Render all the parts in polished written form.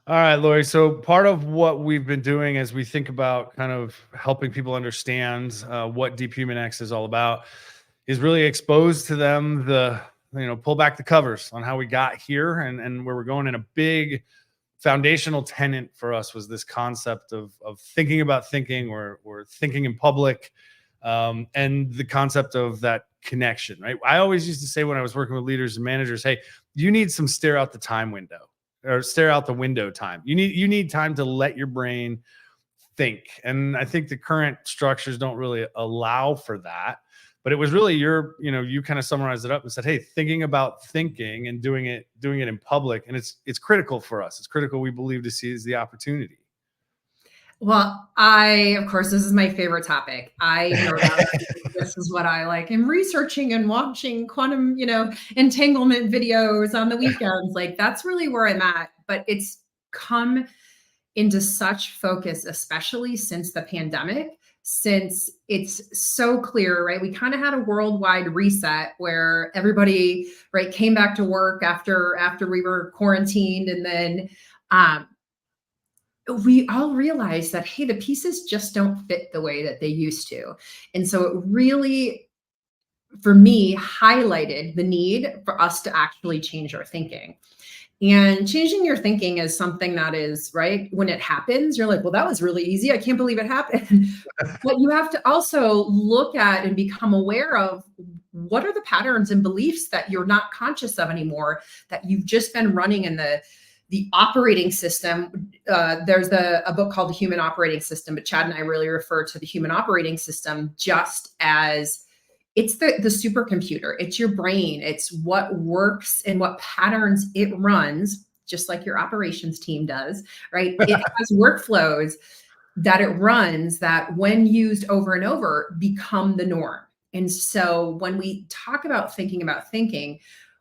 All right, Lori. So part of what we've been doing as we think about kind of helping people understand what DeepHumanX is all about is really expose to them pull back the covers on how we got here and where we're going. And a big foundational tenet for us was this concept of thinking about thinking or thinking in public, and the concept of that connection, right? I always used to say when I was working with leaders and managers, hey, you need some stare out the time window or stare out the window time. You need time to let your brain think. And I think the current structures don't really allow for that. But it was really you kind of summarized it up and said, hey, thinking about thinking and doing it in public. And it's critical for us. It's critical, we believe, to seize the opportunity. Well, of course, this is my favorite topic. This is what I like. I'm researching and watching quantum, entanglement videos on the weekends. Like that's really where I'm at. But it's come into such focus, especially since the pandemic, since it's so clear, right? We kind of had a worldwide reset where everybody, right, came back to work after we were quarantined, and then we all realized that, hey, the pieces just don't fit the way that they used to. And so it really, for me, highlighted the need for us to actually change our thinking. And changing your thinking is something that is, right, when it happens, you're like, well, that was really easy. I can't believe it happened. But you have to also look at and become aware of what are the patterns and beliefs that you're not conscious of anymore, that you've just been running in the operating system. There's a book called The Human Operating System, but Chad and I really refer to the human operating system just as it's the supercomputer. It's your brain. It's what works and what patterns it runs, just like your operations team does, right? It has workflows that it runs that when used over and over become the norm. And so when we talk about thinking,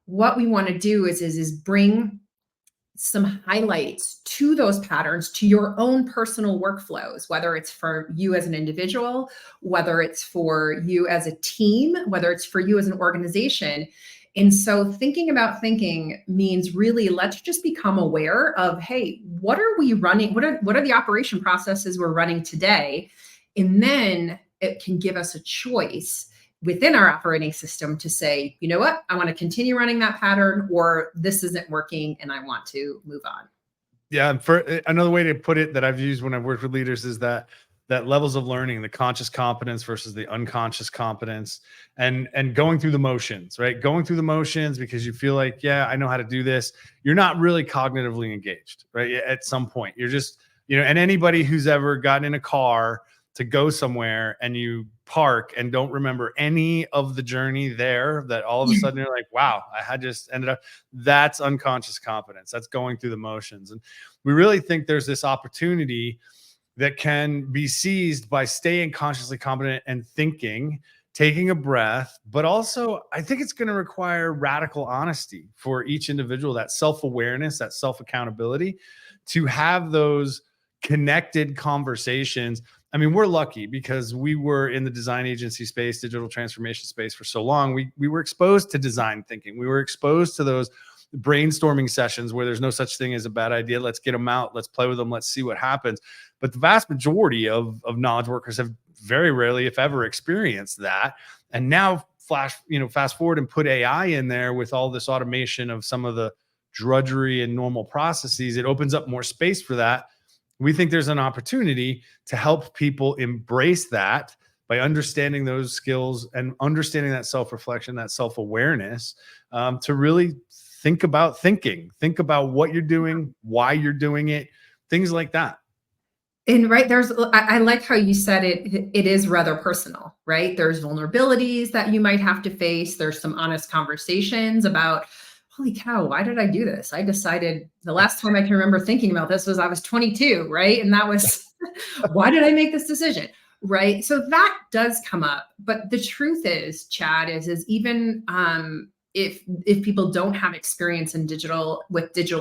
what we want to do is bring some highlights to those patterns, to your own personal workflows, whether it's for you as an individual, whether it's for you as a team, whether it's for you as an organization. And so thinking about thinking means really, let's just become aware of, hey, what are we running? What are the operation processes we're running today? And then it can give us a choice within our operating system to say, you know what, I want to continue running that pattern, or this isn't working and I want to move on. Yeah. And for another way to put it that I've used when I've worked with leaders is that levels of learning, the conscious competence versus the unconscious competence, and going through the motions, right? Going through the motions because you feel like, yeah, I know how to do this. You're not really cognitively engaged, right? At some point, you're just, and anybody who's ever gotten in a car to go somewhere and you park and don't remember any of the journey there, that all of a sudden you're like, wow, I had just ended up, that's unconscious competence. That's going through the motions. And we really think there's this opportunity that can be seized by staying consciously competent and thinking, taking a breath, but also I think it's going to require radical honesty for each individual, that self-awareness, that self-accountability, to have those connected conversations. I mean, we're lucky because we were in the design agency space, digital transformation space for so long. We were exposed to design thinking. We were exposed to those brainstorming sessions where there's no such thing as a bad idea. Let's get them out. Let's play with them. Let's see what happens. But the vast majority of knowledge workers have very rarely, if ever, experienced that. And now fast forward and put AI in there with all this automation of some of the drudgery and normal processes. It opens up more space for that. We think there's an opportunity to help people embrace that by understanding those skills and understanding that self-reflection, that self-awareness, to really think about thinking, think about what you're doing, why you're doing it, things like that. And right, I like how you said it is rather personal, right? There's vulnerabilities that you might have to face. There's some honest conversations about, holy cow, why did I do this? I decided the last time I can remember thinking about this was I was 22, right? And that was, why did I make this decision? Right. So that does come up. But the truth is, Chad, is even if people don't have experience in digital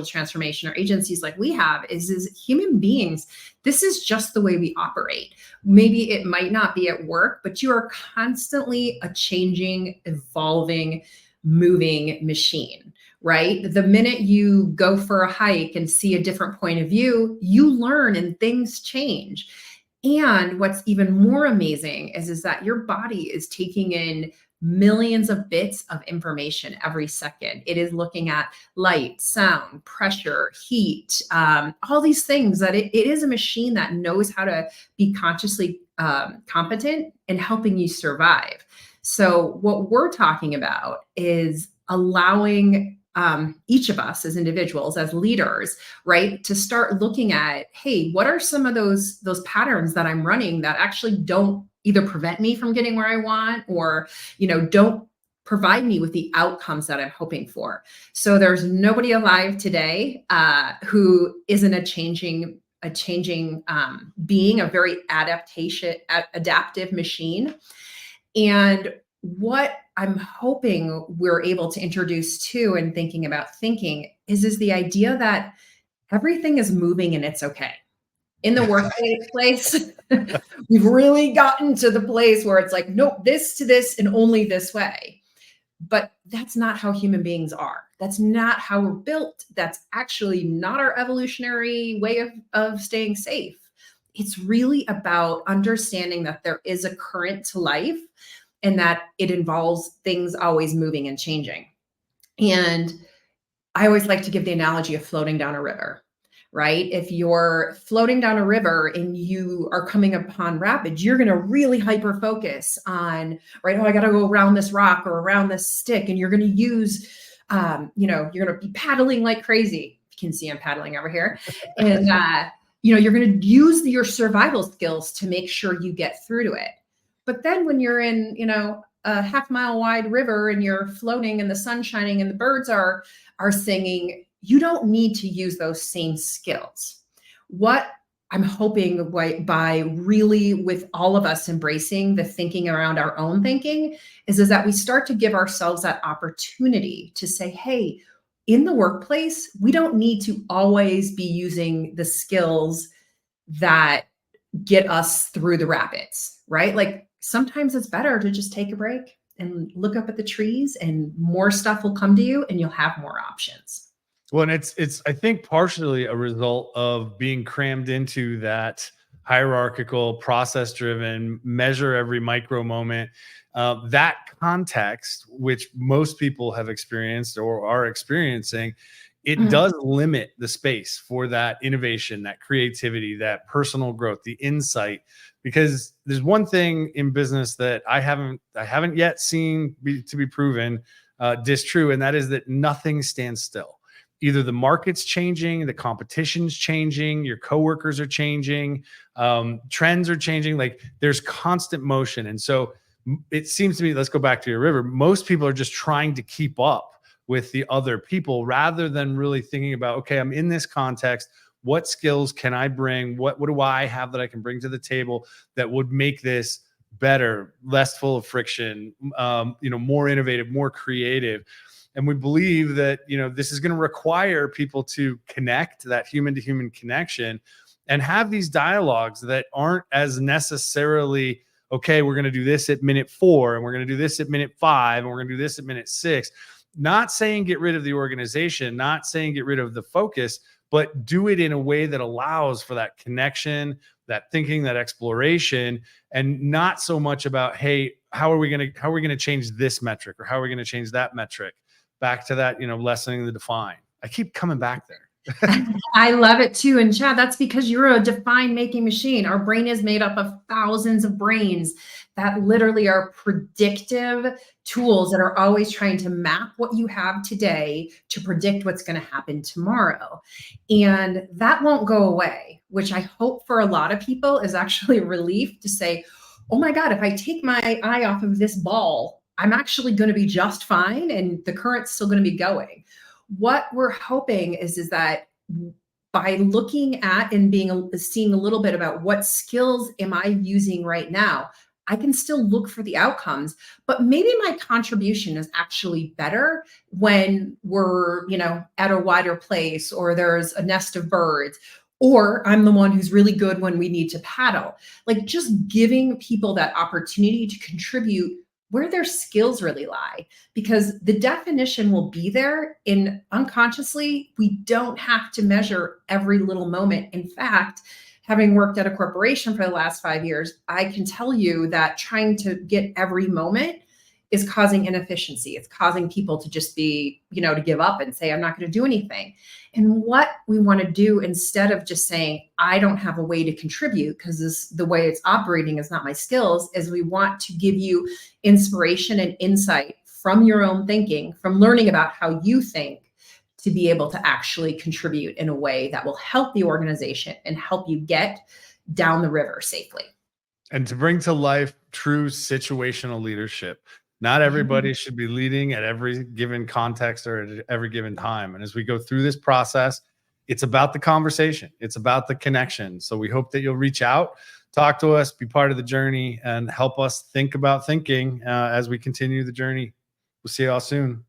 transformation or agencies like we have, is human beings, this is just the way we operate. Maybe it might not be at work, but you are constantly a changing, evolving, moving machine, right? The minute you go for a hike and see a different point of view, you learn and things change. And what's even more amazing is that your body is taking in millions of bits of information every second. It is looking at light, sound, pressure, heat, all these things that it is a machine that knows how to be consciously competent in helping you survive. So what we're talking about is allowing each of us as individuals, as leaders, right, to start looking at, hey, what are some of those patterns that I'm running that actually don't either prevent me from getting where I want, or don't provide me with the outcomes that I'm hoping for. So there's nobody alive today who isn't a changing being, a very adaptive machine. And what I'm hoping we're able to introduce to and thinking about thinking is the idea that everything is moving and it's okay. In the workplace, we've really gotten to the place where it's like, nope, this to this and only this way. But that's not how human beings are. That's not how we're built. That's actually not our evolutionary way of staying safe. It's really about understanding that there is a current to life and that it involves things always moving and changing. And I always like to give the analogy of floating down a river, right? If you're floating down a river and you are coming upon rapids, you're going to really hyper focus on, right? Oh, I got to go around this rock or around this stick. And you're going to use, you're going to be paddling like crazy. You can see I'm paddling over here. And, you're going to use your survival skills to make sure you get through to it. But then when you're in, a half-mile wide river and you're floating and the sun's shining and the birds are singing, you don't need to use those same skills. What I'm hoping by really with all of us embracing the thinking around our own thinking is that we start to give ourselves that opportunity to say, hey, in the workplace, we don't need to always be using the skills that get us through the rapids, right? Like sometimes it's better to just take a break and look up at the trees and more stuff will come to you and you'll have more options. Well, and it's I think partially a result of being crammed into that hierarchical, process-driven, measure every micro moment. That context, which most people have experienced or are experiencing, it does limit the space for that innovation, that creativity, that personal growth, the insight. Because there's one thing in business that I haven't yet seen to be proven distrue, and that is that nothing stands still. Either the market's changing, the competition's changing, your coworkers are changing, trends are changing. Like there's constant motion. And so it seems to me, let's go back to your river. Most people are just trying to keep up with the other people rather than really thinking about, okay, I'm in this context. What skills can I bring? What do I have that I can bring to the table that would make this better, less full of friction, more innovative, more creative? And we believe that, this is going to require people to connect, that human to human connection, and have these dialogues that aren't as necessarily, okay, we're going to do this at minute 4 and we're going to do this at minute 5 and we're going to do this at minute 6. Not saying get rid of the organization, not saying get rid of the focus, but do it in a way that allows for that connection, that thinking, that exploration, and not so much about, hey, how are we going to change this metric or how are we going to change that metric? Back to that, lessening the define. I keep coming back there. I love it too. And Chad, that's because you're a define making machine. Our brain is made up of thousands of brains that literally are predictive tools that are always trying to map what you have today to predict what's going to happen tomorrow. And that won't go away, which I hope for a lot of people is actually a relief to say, oh my God, if I take my eye off of this ball, I'm actually going to be just fine. And the current's still going to be going. What we're hoping is that by looking at and seeing a little bit about what skills am I using right now, I can still look for the outcomes, but maybe my contribution is actually better when we're, at a wider place or there's a nest of birds, or I'm the one who's really good when we need to paddle. Like just giving people that opportunity to contribute where their skills really lie, because the definition will be there. In unconsciously, we don't have to measure every little moment. In fact, having worked at a corporation for the last 5 years, I can tell you that trying to get every moment is causing inefficiency. It's causing people to just be, to give up and say, I'm not going to do anything. And what we want to do, instead of just saying, I don't have a way to contribute because the way it's operating is not my skills, is we want to give you inspiration and insight from your own thinking, from learning about how you think, to be able to actually contribute in a way that will help the organization and help you get down the river safely. And to bring to life true situational leadership. Not everybody should be leading at every given context or at every given time. And as we go through this process, it's about the conversation. It's about the connection. So we hope that you'll reach out, talk to us, be part of the journey, and help us think about thinking as we continue the journey. We'll see you all soon.